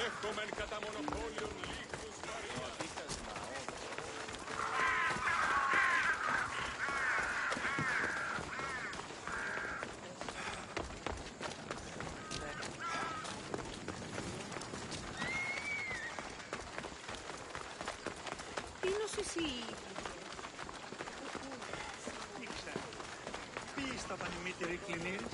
Έχουμε κατά μονοπόλιον λίγους βαρύτητας. Τι νος εσύ? Τι ξέρω. Τι στα πανημίτερη κλινήρης.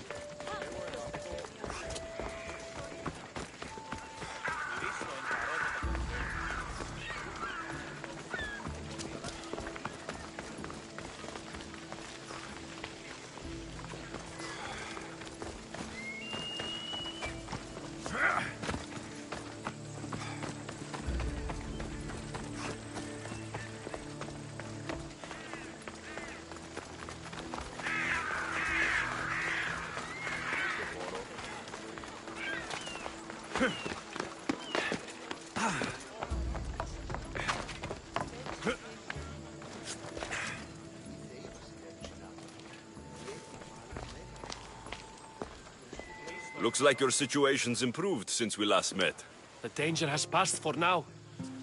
Looks like your situation's improved since we last met. The danger has passed for now.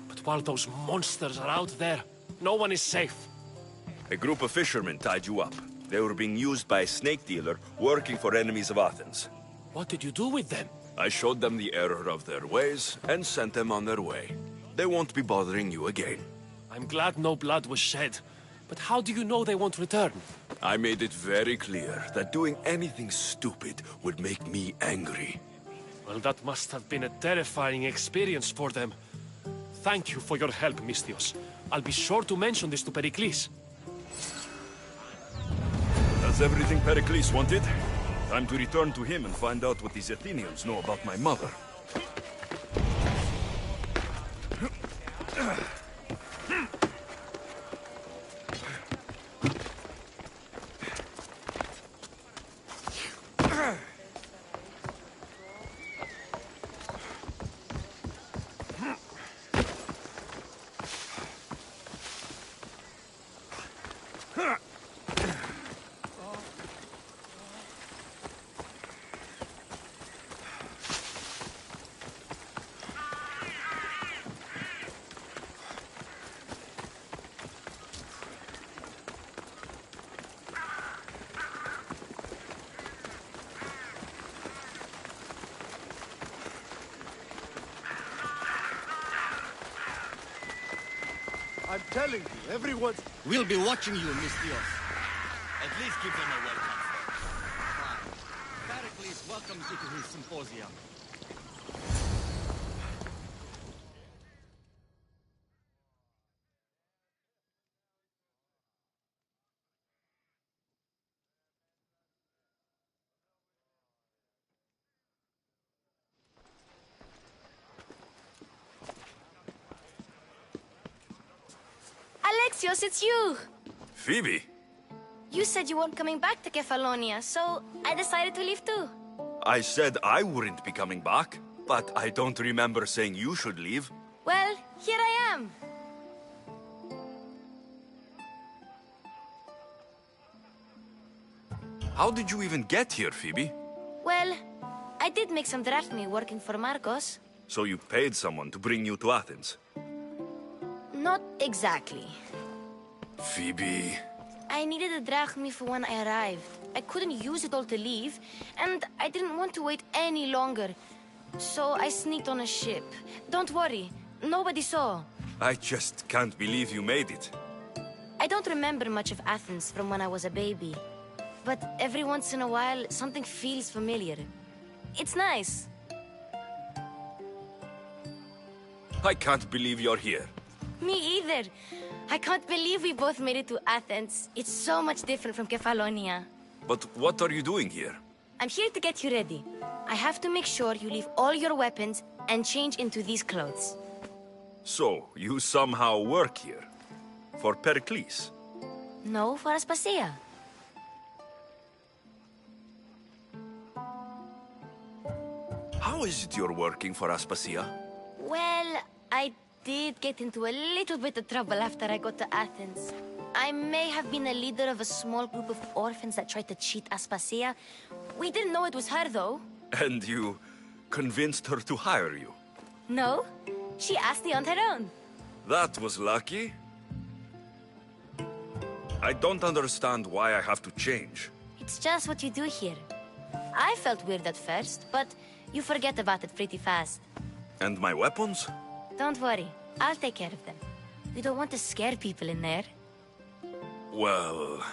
But while those monsters are out there, no one is safe. A group of fishermen tied you up. They were being used by a snake dealer working for enemies of Athens. What did you do with them? I showed them the error of their ways and sent them on their way. They won't be bothering you again. I'm glad no blood was shed. But how do you know they won't return? I made it very clear that doing anything stupid would make me angry. Well, that must have been a terrifying experience for them. Thank you for your help, Mystios. I'll be sure to mention this to Pericles. That's everything Pericles wanted. Time to return to him and find out what these Athenians know about my mother. I'm telling you, everyone's... We'll be watching you, Mystios. At least give them a welcome. Fine. Pericles welcomes you to his symposium. Alexios, it's you! Phoebe? You said you weren't coming back to Kefalonia, so I decided to leave too. I said I wouldn't be coming back, but I don't remember saying you should leave. Well, here I am. How did you even get here, Phoebe? Well, I did make some drachmi working for Marcos. So you paid someone to bring you to Athens? Not exactly. Phoebe... I needed a drachmi for when I arrived. I couldn't use it all to leave, and I didn't want to wait any longer. So I sneaked on a ship. Don't worry, nobody saw. I just can't believe you made it. I don't remember much of Athens from when I was a baby. But every once in a while, something feels familiar. It's nice. I can't believe you're here. Me either. I can't believe we both made it to Athens. It's so much different from Kefalonia. But what are you doing here? I'm here to get you ready. I have to make sure you leave all your weapons and change into these clothes. So, you somehow work here? For Pericles? No, for Aspasia. How is it you're working for Aspasia? Well, I did get into a little bit of trouble after I got to Athens. I may have been a leader of a small group of orphans that tried to cheat Aspasia. We didn't know it was her, though. And you convinced her to hire you? No, she asked me on her own. That was lucky. I don't understand why I have to change. It's just what you do here. I felt weird at first, but you forget about it pretty fast. And my weapons? Don't worry, I'll take care of them. You don't want to scare people in there. Well...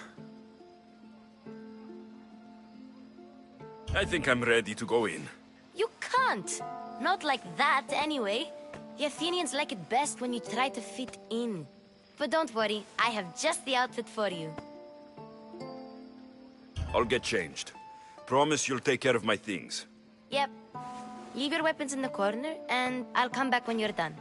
I think I'm ready to go in. You can't! Not like that, anyway. The Athenians like it best when you try to fit in. But don't worry, I have just the outfit for you. I'll get changed. Promise you'll take care of my things. Yep. Leave your weapons in the corner, and I'll come back when you're done.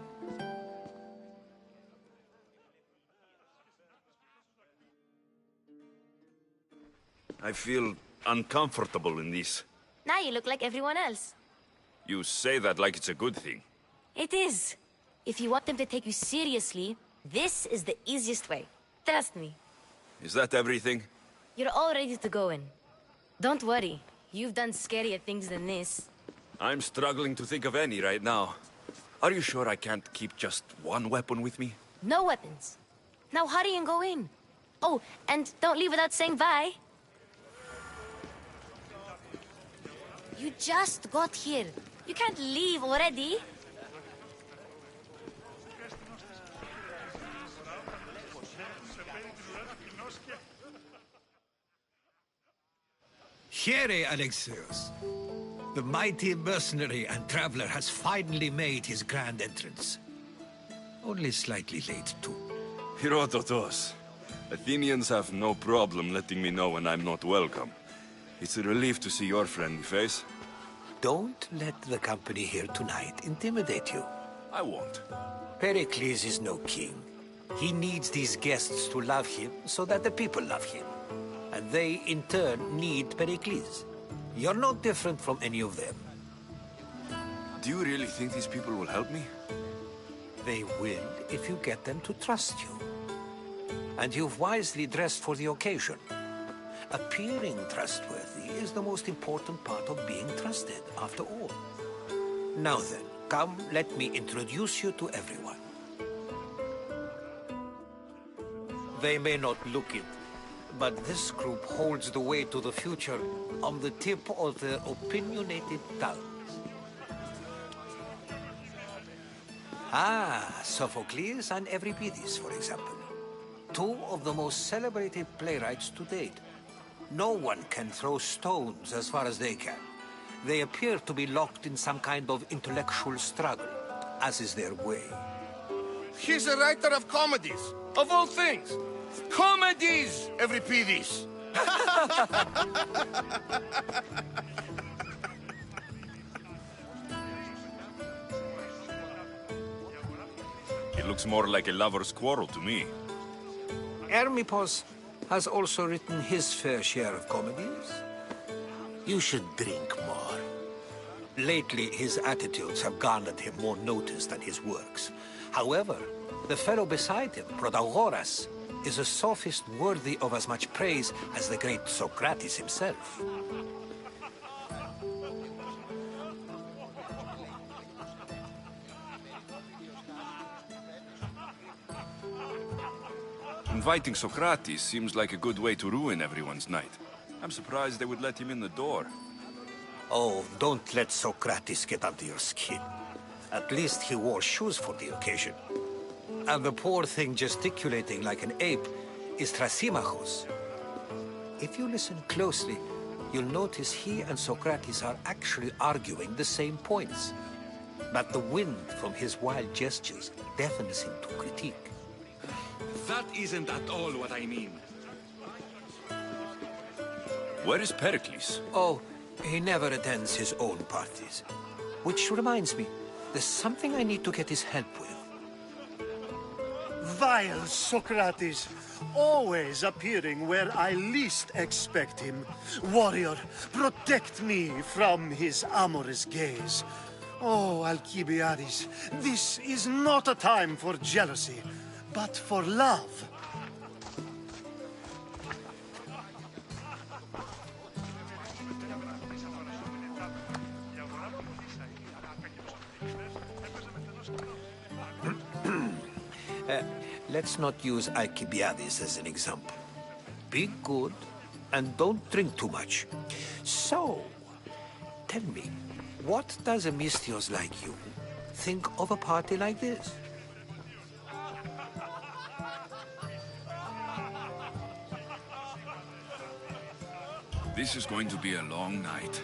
I feel uncomfortable in this. Now you look like everyone else. You say that like it's a good thing. It is. If you want them to take you seriously, this is the easiest way. Trust me. Is that everything? You're all ready to go in. Don't worry. You've done scarier things than this. I'm struggling to think of any right now. Are you sure I can't keep just one weapon with me? No weapons. Now hurry and go in. Oh, and don't leave without saying bye. You just got here. You can't leave already. Here, Alexios. The mighty mercenary and traveler has finally made his grand entrance. Only slightly late, too. Herodotus. Athenians have no problem letting me know when I'm not welcome. It's a relief to see your friendly face. Don't let the company here tonight intimidate you. I won't. Pericles is no king. He needs these guests to love him so that the people love him. And they, in turn, need Pericles. You're no different from any of them. Do you really think these people will help me? They will if you get them to trust you. And you've wisely dressed for the occasion. Appearing trustworthy is the most important part of being trusted, after all. Now then, come, let me introduce you to everyone. They may not look it, but this group holds the way to the future on the tip of their opinionated tongues. Ah, Sophocles and Euripides, for example. Two of the most celebrated playwrights to date. No one can throw stones as far as they can. They appear to be locked in some kind of intellectual struggle, as is their way. He's a writer of comedies, of all things. Comedies, Euripides. It looks more like a lover's quarrel to me. Hermippos has also written his fair share of comedies. You should drink more. Lately, his attitudes have garnered him more notice than his works. However, the fellow beside him, Protagoras, is a sophist worthy of as much praise as the great Socrates himself. Inviting Socrates seems like a good way to ruin everyone's night. I'm surprised they would let him in the door. Oh, don't let Socrates get under your skin. At least he wore shoes for the occasion. And the poor thing gesticulating like an ape is Thrasymachos. If you listen closely, you'll notice he and Socrates are actually arguing the same points. But the wind from his wild gestures deafens him to critique. That isn't at all what I mean. Where is Pericles? Oh, he never attends his own parties. Which reminds me, there's something I need to get his help with. Vile Socrates, always appearing where I least expect him. Warrior, protect me from his amorous gaze. Oh, Alcibiades, this is not a time for jealousy, but for love. Let's not use Alcibiades as an example. Be good and don't drink too much. So, tell me, what does a Misthios like you think of a party like this? This is going to be a long night.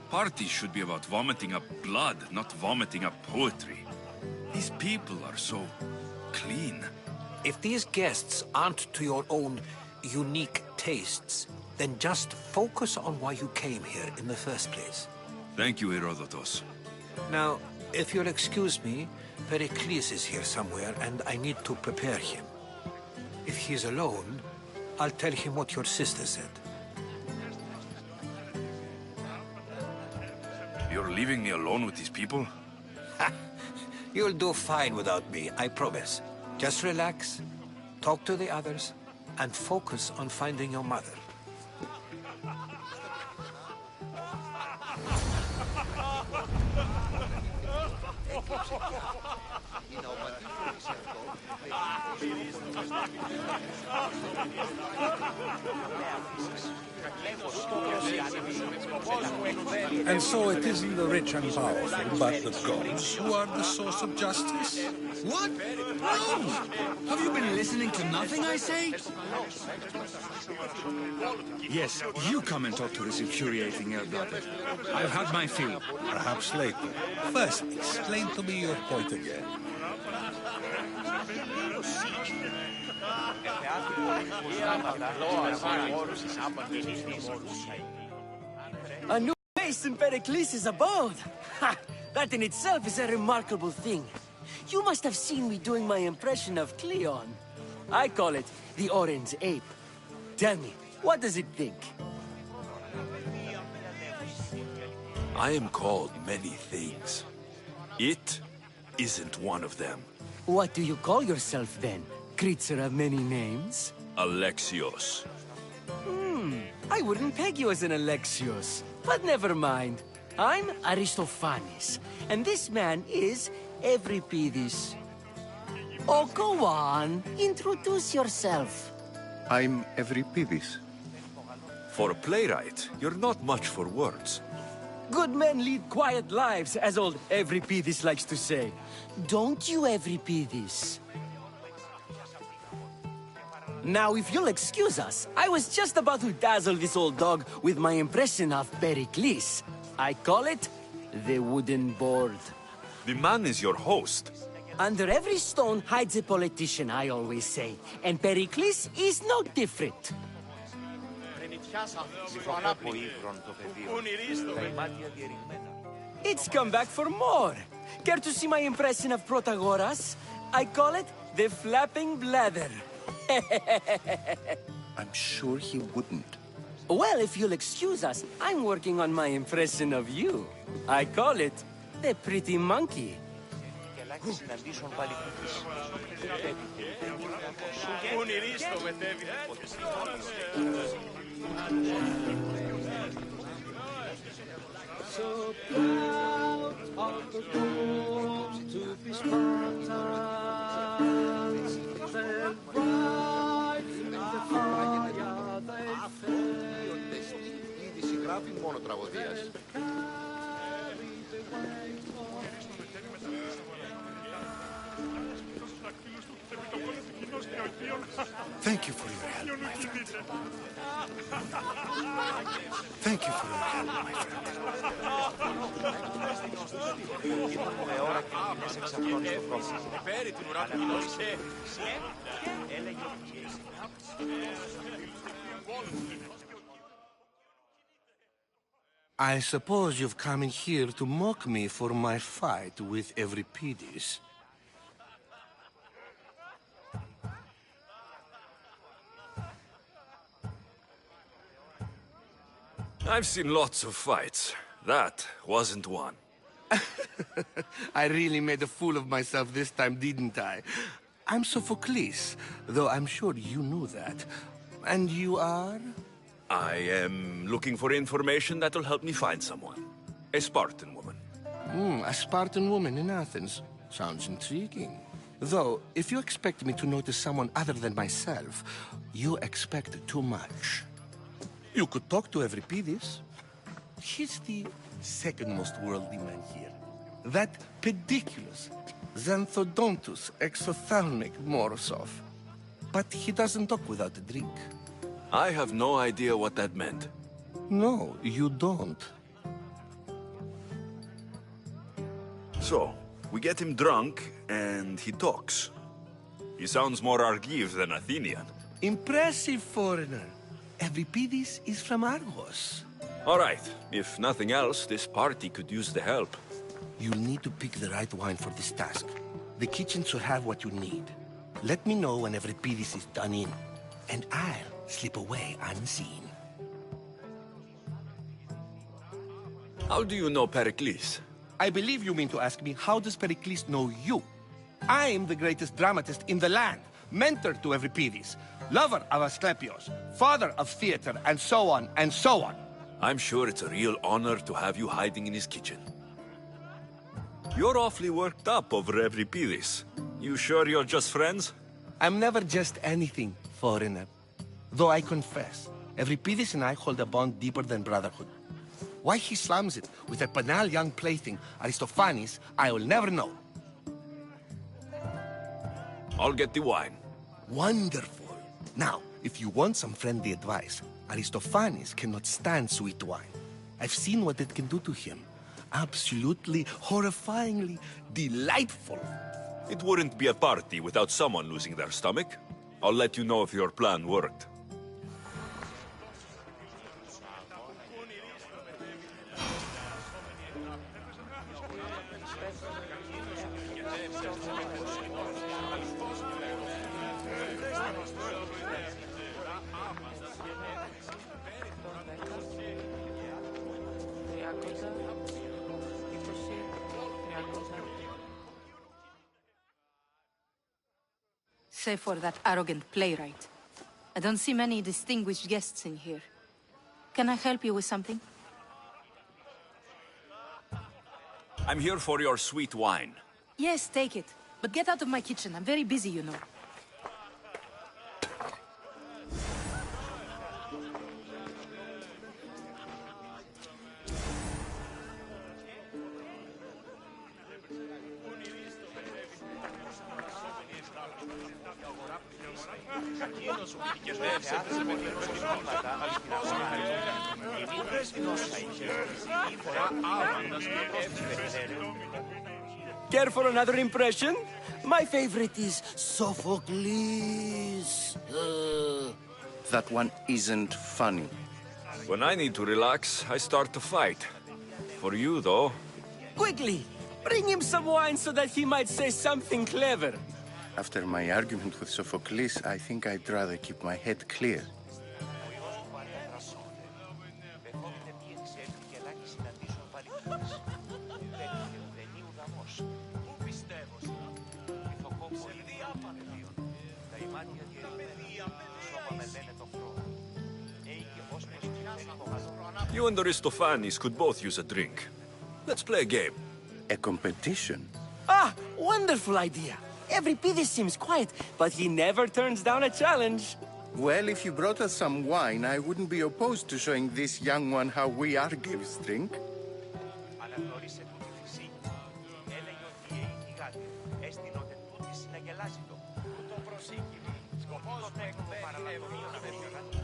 Parties should be about vomiting up blood, not vomiting up poetry. These people are so clean. If these guests aren't to your own unique tastes, then just focus on why you came here in the first place. Thank you, Herodotus. Now, if you'll excuse me, Pericles is here somewhere, and I need to prepare him. If he's alone, I'll tell him what your sister said. You're leaving me alone with these people? You'll do fine without me, I promise. Just relax, talk to the others, and focus on finding your mother. And so it isn't the rich and powerful, but the gods who are the source of justice? What? No! Have you been listening to nothing I say? Yes, you come and talk to this infuriating elder. I've had my fill. Perhaps later. First, explain to me your point again. A new base in Pericles' abode! Ha! That in itself is a remarkable thing. You must have seen me doing my impression of Cleon. I call it the Orange Ape. Tell me, what does it think? I am called many things. It isn't one of them. What do you call yourself then? Creature of many names? Alexios. I wouldn't peg you as an Alexios. But never mind. I'm Aristophanes, and this man is Euripides. Oh, go on. Introduce yourself. I'm Euripides. For a playwright, you're not much for words. Good men lead quiet lives, as old Euripides likes to say. Don't you, Euripides? Now, if you'll excuse us, I was just about to dazzle this old dog with my impression of Pericles. I call it the wooden board. The man is your host. Under every stone hides a politician, I always say. And Pericles is no different. It's come back for more. Care to see my impression of Protagoras? I call it the flapping bladder. I'm sure he wouldn't. Well, if you'll excuse us, I'm working on my impression of you. I call it the pretty monkey. So proud of the gods to be Spartans, then right in the fire they fell. Thank you for your help, my friend. Thank you for your help, my I suppose you've come in here to mock me for my fight with Euripides. I've seen lots of fights. That wasn't one. I really made a fool of myself this time, didn't I? I'm Sophocles, though I'm sure you knew that. And you are? I am looking for information that'll help me find someone. A Spartan woman. A Spartan woman in Athens. Sounds intriguing. Though, if you expect me to notice someone other than myself, you expect too much. You could talk to Euripides. He's the second most worldly man here. That pediculous, Xanthodontus exophthalmic Morosov. But he doesn't talk without a drink. I have no idea what that meant. No, you don't. So, we get him drunk, and he talks. He sounds more Argive than Athenian. Impressive, foreigner. Euripides is from Argos. All right, if nothing else, this party could use the help. You'll need to pick the right wine for this task. The kitchen should have what you need. Let me know when Euripides is done in, and I'll slip away unseen. How do you know Pericles? I believe you mean to ask me, how does Pericles know you? I'm the greatest dramatist in the land, mentor to Euripides, lover of Asclepios, father of theater, and so on, and so on. I'm sure it's a real honor to have you hiding in his kitchen. You're awfully worked up over Euripides. You sure you're just friends? I'm never just anything, foreigner. Though I confess, Euripides and I hold a bond deeper than brotherhood. Why he slams it with a banal young plaything, Aristophanes, I will never know. I'll get the wine. Wonderful. Now, if you want some friendly advice, Aristophanes cannot stand sweet wine. I've seen what it can do to him. Absolutely, horrifyingly delightful. It wouldn't be a party without someone losing their stomach. I'll let you know if your plan worked. Save for that arrogant playwright. I don't see many distinguished guests in here. Can I help you with something? I'm here for your sweet wine. Yes, take it. But get out of my kitchen. I'm very busy, you know. Care for another impression? My favorite is Sophocles. That one isn't funny. When I need to relax, I start to fight. For you, though... Quickly! Bring him some wine so that he might say something clever. After my argument with Sophocles, I think I'd rather keep my head clear. You and Aristophanes could both use a drink. Let's play a game. A competition? Ah, wonderful idea. Euripides seems quiet, but he never turns down a challenge. Well, if you brought us some wine, I wouldn't be opposed to showing this young one how we Argives drink.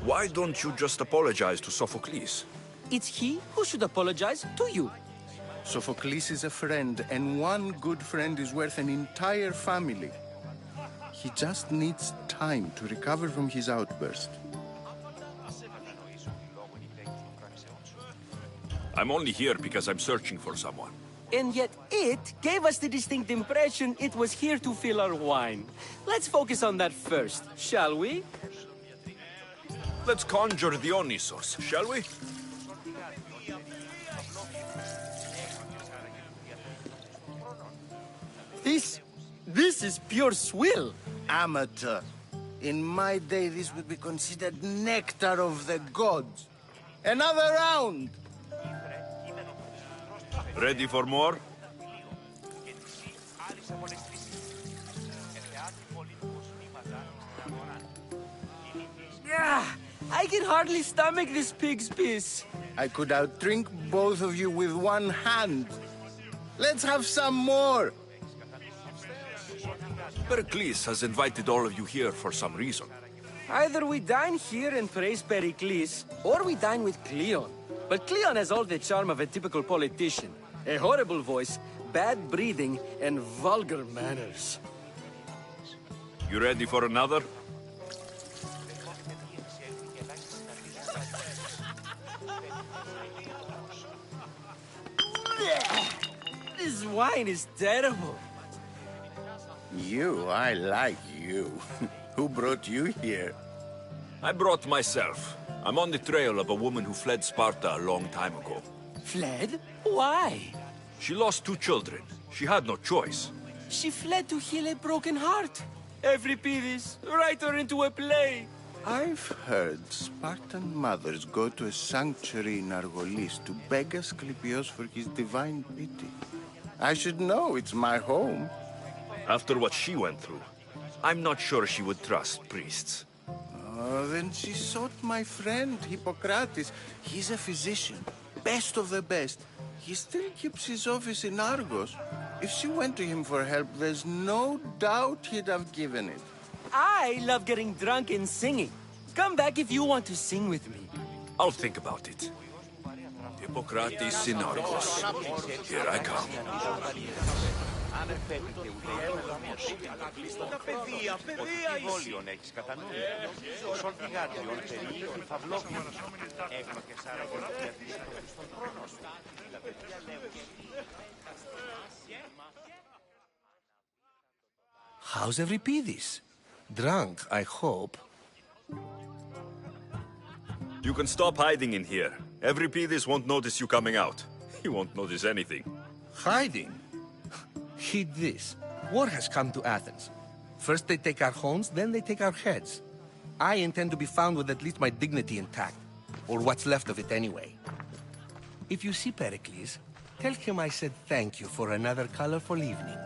Why don't you just apologize to Sophocles? It's he who should apologize to you. Sophocles is a friend, and one good friend is worth an entire family. He just needs time to recover from his outburst. I'm only here because I'm searching for someone. And yet it gave us the distinct impression it was here to fill our wine. Let's focus on that first, shall we? Let's conjure Dionysos, shall we? This is pure swill. Amateur. In my day, this would be considered nectar of the gods. Another round! Ready for more? can hardly stomach this pig's piss. I could outdrink both of you with one hand. Let's have some more. Pericles has invited all of you here for some reason. Either we dine here and praise Pericles, or we dine with Cleon. But Cleon has all the charm of a typical politician. A horrible voice, bad breeding, and vulgar manners. You ready for another? This wine is terrible. I like you. Who brought you here? I brought myself. I'm on the trail of a woman who fled Sparta a long time ago. Fled? Why? She lost 2 children. She had no choice. She fled to heal a broken heart. Euripides, write her into a play. I've heard Spartan mothers go to a sanctuary in Argolis to beg Asclepios for his divine pity. I should know, it's my home. After what she went through, I'm not sure she would trust priests. Oh, then she sought my friend, Hippocrates. He's a physician, best of the best. He still keeps his office in Argos. If she went to him for help, there's no doubt he'd have given it. I love getting drunk and singing. Come back if you want to sing with me. I'll think about it. Hippocrates in Argos. Here I come. How's Euripides? Drunk, I hope. You can stop hiding in here. Euripides won't notice you coming out. He won't notice anything. Hiding? Heed this. War has come to Athens. First they take our homes, then they take our heads. I intend to be found with at least my dignity intact. Or what's left of it anyway. If you see Pericles, tell him I said thank you for another colorful evening.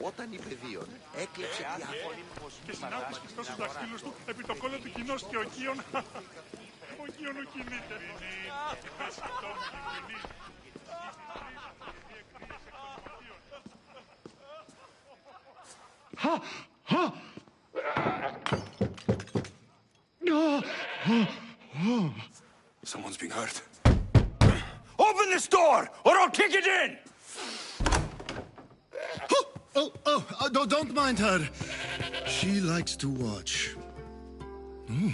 Όταν υπεδίων έκλεψε διάφοροι και συνάντησε πιστός στους δακτύλους του επί το κόλλο του κοινός και ο Κίον. Ο Κίον ο κινείται. Someone's being hurt. Open this door, or I'll kick it in! Don't mind her. She likes to watch. Oh,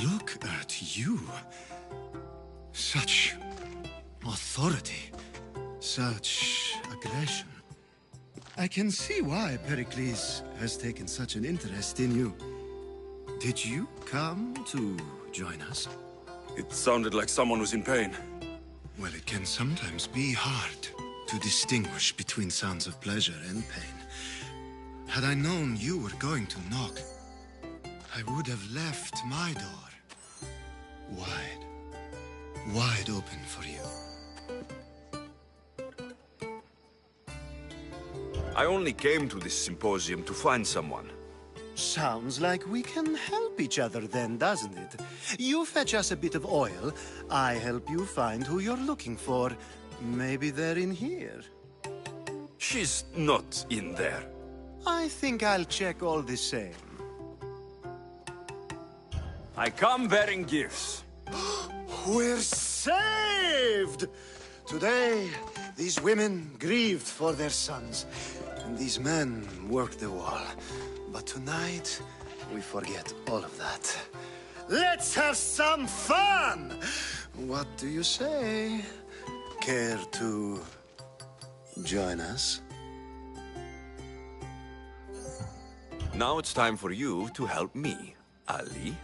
look at you. Such authority. Such aggression. I can see why Pericles has taken such an interest in you. Did you come to join us? It sounded like someone was in pain. Well, it can sometimes be hard to distinguish between sounds of pleasure and pain. Had I known you were going to knock, I would have left my door wide open for you. I only came to this symposium to find someone. Sounds like we can help each other then, doesn't it? You fetch us a bit of oil, I help you find who you're looking for. Maybe they're in here. She's not in there. I think I'll check all the same. I come bearing gifts. We're saved! Today, these women grieved for their sons, and these men worked the wall. But tonight, we forget all of that. Let's have some fun! What do you say? Care to join us? Now it's time for you to help me. Ali?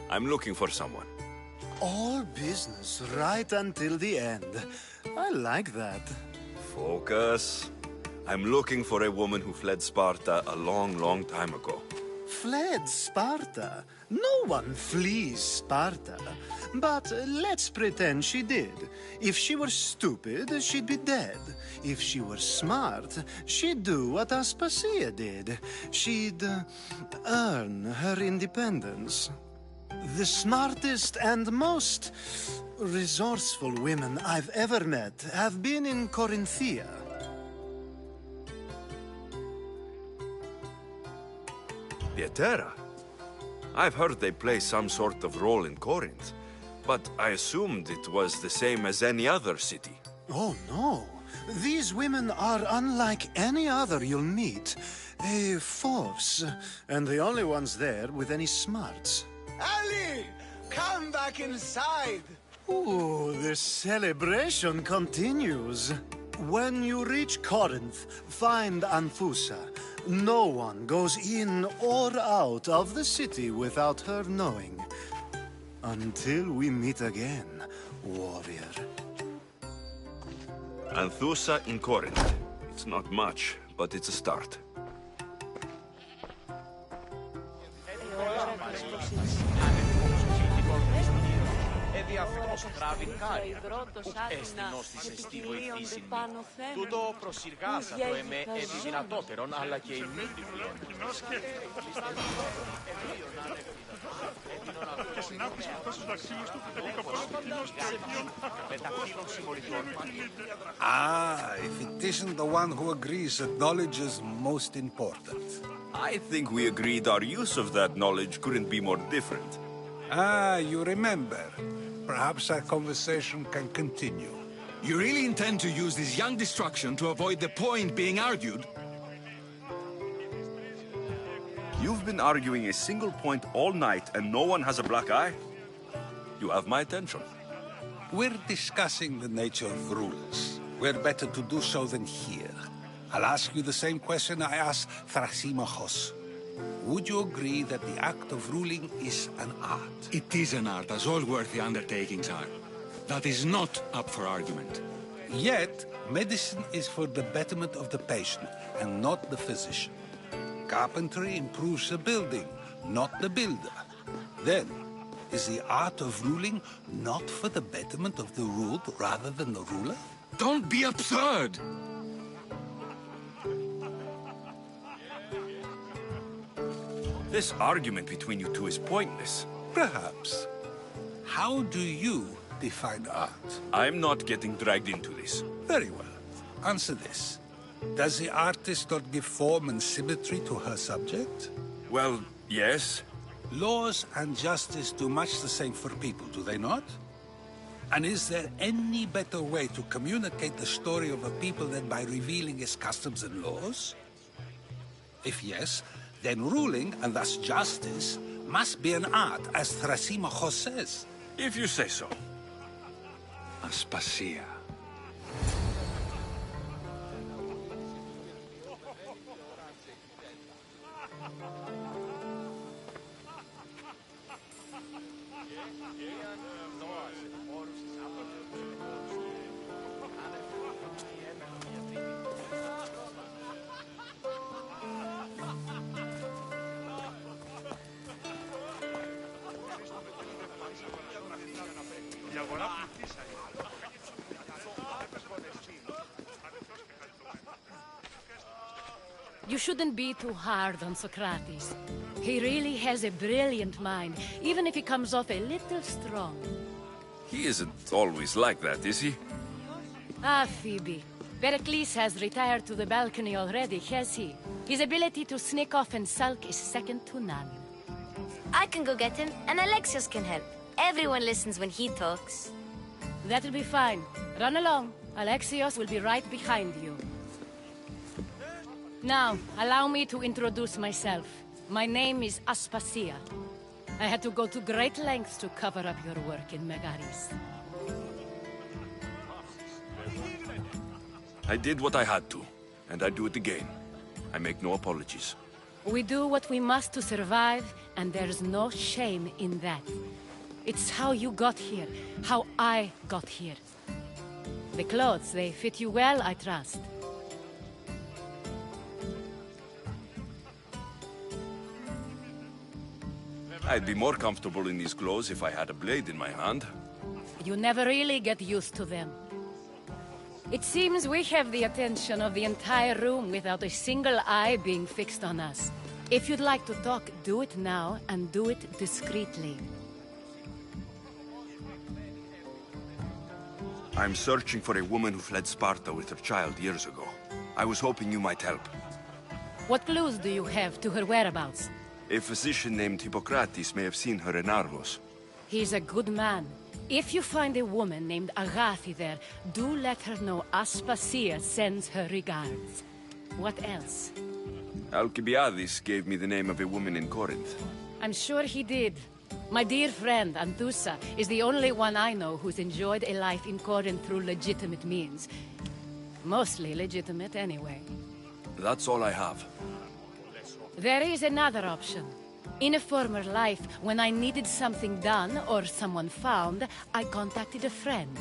I'm looking for someone. All business right until the end. I like that. Focus. I'm looking for a woman who fled Sparta a long, long time ago. Fled Sparta? No one flees Sparta. But let's pretend she did. If she were stupid, she'd be dead. If she were smart, she'd do what Aspasia did. She'd earn her independence. The smartest and most resourceful women I've ever met have been in Corinthia. Pietera? I've heard they play some sort of role in Corinth, but I assumed it was the same as any other city. Oh, no. These women are unlike any other you'll meet. A force, and the only ones there with any smarts. Ali! Come back inside! Ooh, the celebration continues. When you reach Corinth, find Anthusa. No one goes in or out of the city without her knowing. Until we meet again, warrior. Anthusa in Corinth. It's not much, but it's a start. Τούτο προσυργάσα το εμέ δυνατότερον, αλλά και η μη Και συνάπτυση που φτάσει στους δαξίλους του, τελεί το πρώτο κοινό Ah, if it isn't the one who agrees that knowledge is most important. I think we agreed our use of that knowledge couldn't be more different. Ah, you remember. Perhaps our conversation can continue. You really intend to use this young destruction to avoid the point being argued? You've been arguing a single point all night and no one has a black eye? You have my attention. We're discussing the nature of rulers. We're better to do so than here. I'll ask you the same question I asked Thrasymachos. Would you agree that the act of ruling is an art? It is an art, as all worthy undertakings are. That is not up for argument. Yet, medicine is for the betterment of the patient, and not the physician. Carpentry improves the building, not the builder. Then, is the art of ruling not for the betterment of the ruled rather than the ruler? Don't be absurd! This argument between you two is pointless. Perhaps. How do you define art? I'm not getting dragged into this. Very well. Answer this. Does the artist not give form and symmetry to her subject? Well, yes. Laws and justice do much the same for people, do they not? And is there any better way to communicate the story of a people than by revealing its customs and laws? If yes, then ruling, and thus justice, must be an art, as Thrasymachos says. If you say so. Aspasia. You shouldn't be too hard on Socrates. He really has a brilliant mind, even if he comes off a little strong. He isn't always like that, is he? Ah, Phoebe. Pericles has retired to the balcony already, has he? His ability to sneak off and sulk is second to none. I can go get him, and Alexios can help. Everyone listens when he talks. That'll be fine. Run along. Alexios will be right behind you. Now, allow me to introduce myself. My name is Aspasia. I had to go to great lengths to cover up your work in Megaris. I did what I had to, and I'd do it again. I make no apologies. We do what we must to survive, and there's no shame in that. It's how you got here, how I got here. The clothes, they fit you well, I trust. I'd be more comfortable in these clothes if I had a blade in my hand. You never really get used to them. It seems we have the attention of the entire room without a single eye being fixed on us. If you'd like to talk, do it now, and do it discreetly. I'm searching for a woman who fled Sparta with her child years ago. I was hoping you might help. What clues do you have to her whereabouts? A physician named Hippocrates may have seen her in Argos. He's a good man. If you find a woman named Agathi there, do let her know Aspasia sends her regards. What else? Alcibiades gave me the name of a woman in Corinth. I'm sure he did. My dear friend, Anthusa, is the only one I know who's enjoyed a life in Corinth through legitimate means. Mostly legitimate, anyway. That's all I have. There is another option. In a former life, when I needed something done or someone found, I contacted a friend.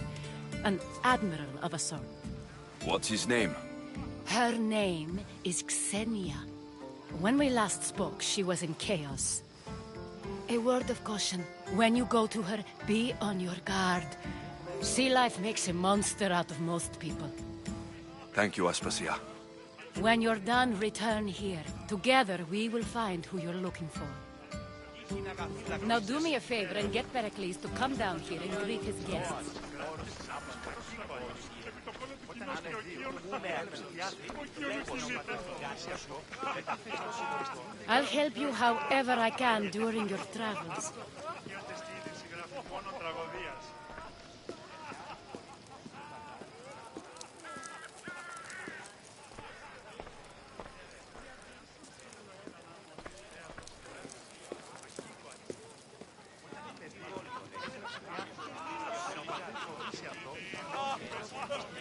An admiral of a sort. What's his name? Her name is Xenia. When we last spoke, she was in chaos. A word of caution. When you go to her, be on your guard. Sea life makes a monster out of most people. Thank you, Aspasia. When you're done, return here. Together, we will find who you're looking for. Now do me a favor and get Pericles to come down here and greet his guests. I'll help you however I can during your travels.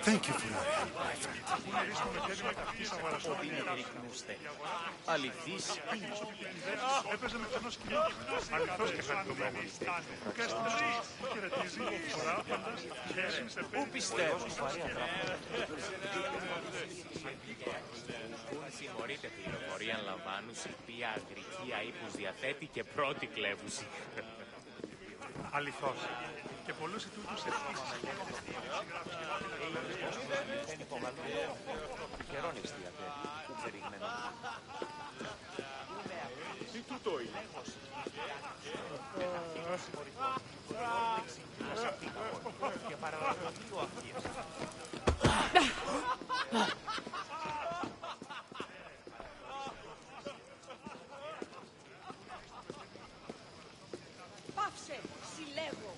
Thank you for your help, my friend. Έπαιζε με ξενό σκηνό. Αληθώς και χαριτωμένος. Του έστειλε που χαιρετίζει η φορά φαντάζεσαι. Πού πιστεύω. Συγχωρείτε πληροφορία λαμβάνουση, ποια αγρικία ύπους διαθέτει και πρώτη κλέβουση. Αληθώς. Και πολλούς ετούτους επίσης. Τι τούτο είναι. Πάψε, συλλέγω.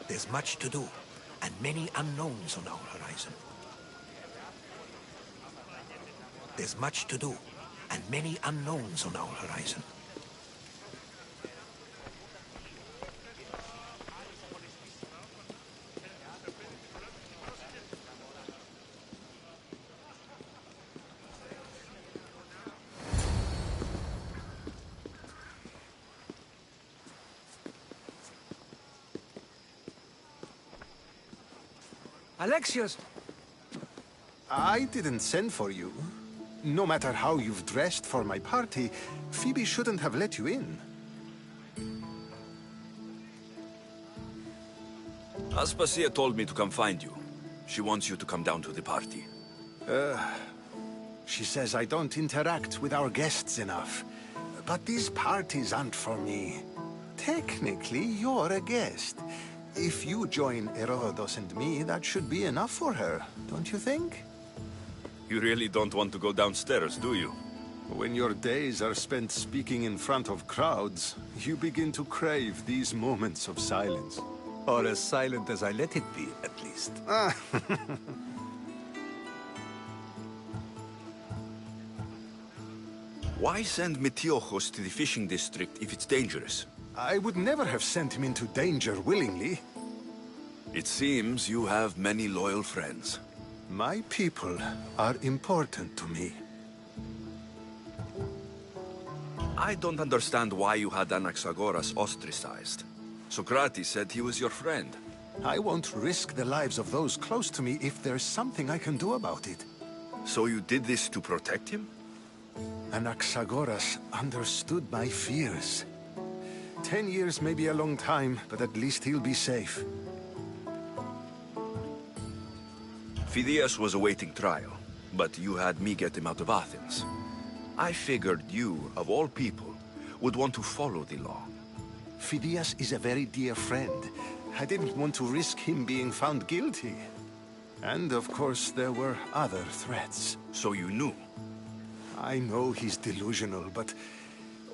There's much to do, and many unknowns on our horizon. There's much to do, and many unknowns on our horizon. Alexios! I didn't send for you. No matter how you've dressed for my party, Phoebe shouldn't have let you in. Aspasia told me to come find you. She wants you to come down to the party. She says I don't interact with our guests enough. But these parties aren't for me. Technically, you're a guest. If you join Herodotus and me, that should be enough for her, don't you think? You really don't want to go downstairs, do you? When your days are spent speaking in front of crowds, you begin to crave these moments of silence. Or as silent as I let it be, at least. Why send Metiochos to the fishing district if it's dangerous? I would never have sent him into danger willingly. It seems you have many loyal friends. My people are important to me. I don't understand why you had Anaxagoras ostracized. Socrates said he was your friend. I won't risk the lives of those close to me if there's something I can do about it. So you did this to protect him? Anaxagoras understood my fears. 10 years may be a long time, but at least he'll be safe. Phidias was awaiting trial, but you had me get him out of Athens. I figured you, of all people, would want to follow the law. Phidias is a very dear friend. I didn't want to risk him being found guilty. And of course, there were other threats. So you knew? I know he's delusional, but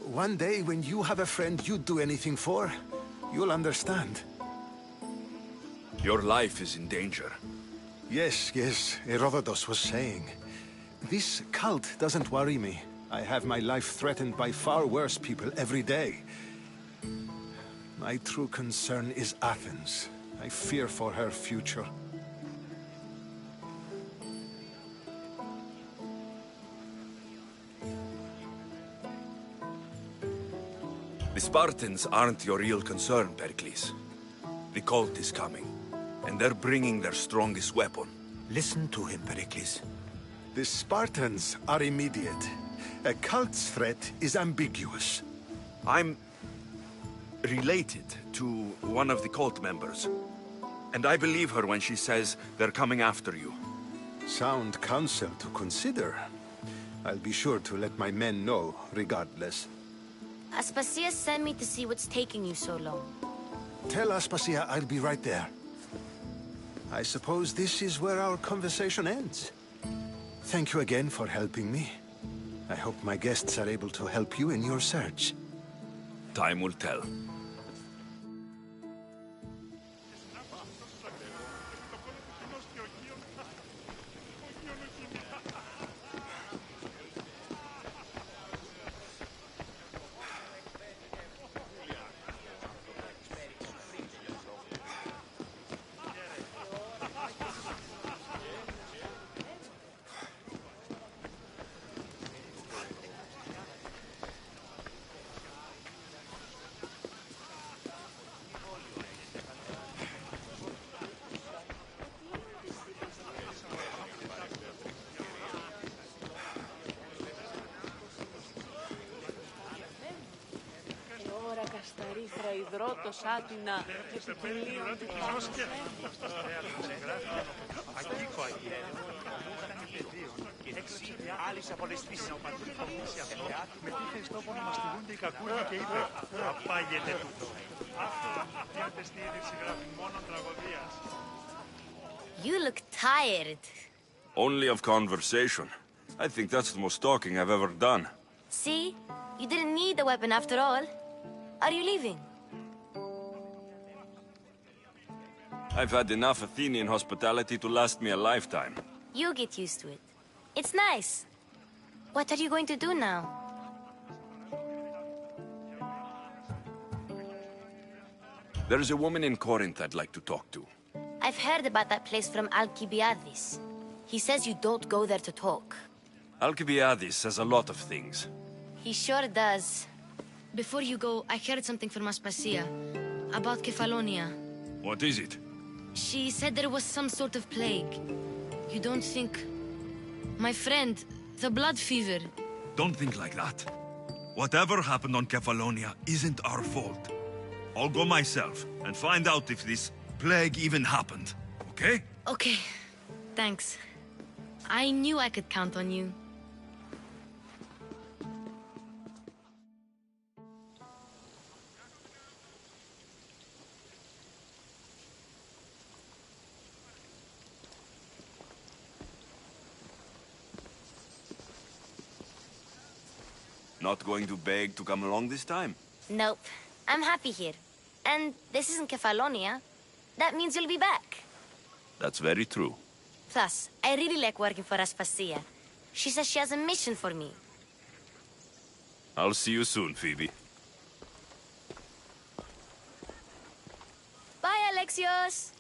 one day when you have a friend you'd do anything for, you'll understand. Your life is in danger. Yes, Herodotus was saying. This cult doesn't worry me. I have my life threatened by far worse people every day. My true concern is Athens. I fear for her future. The Spartans aren't your real concern, Pericles. The cult is coming, and they're bringing their strongest weapon. Listen to him, Pericles. The Spartans are immediate. A cult's threat is ambiguous. I'm related to one of the cult members, and I believe her when she says they're coming after you. Sound counsel to consider. I'll be sure to let my men know, regardless. Aspasia sent me to see what's taking you so long. Tell Aspasia I'll be right there. I suppose this is where our conversation ends. Thank you again for helping me. I hope my guests are able to help you in your search. Time will tell. Υδρότος άτινα επικοινίων του Αγγίκο Αγγίκο. Άλλης απολεσπίσεις με τι Χριστόπο να μας στηρούνται οι κακούροι και είπε «Απάγεται τούτο». Αυτό διάτε στη είδηση γράφει μόνο τραγωδίας. You look tired. Only of conversation. I think that's the most talking I've ever done. See? You didn't need the weapon after all. Are you leaving? I've had enough Athenian hospitality to last me a lifetime. You get used to it. It's nice. What are you going to do now? There's a woman in Corinth I'd like to talk to. I've heard about that place from Alcibiades. He says you don't go there to talk. Alcibiades says a lot of things. He sure does. Before you go, I heard something from Aspasia about Kefalonia. What is it? She said there was some sort of plague. You don't think... My friend, the blood fever. Don't think like that. Whatever happened on Kefalonia isn't our fault. I'll go myself and find out if this plague even happened, okay? Okay, thanks. I knew I could count on you. Not going to beg to come along this time? Nope. I'm happy here. And this isn't Kefalonia. That means you'll be back. That's very true. Plus, I really like working for Aspasia. She says she has a mission for me. I'll see you soon, Phoebe. Bye, Alexios!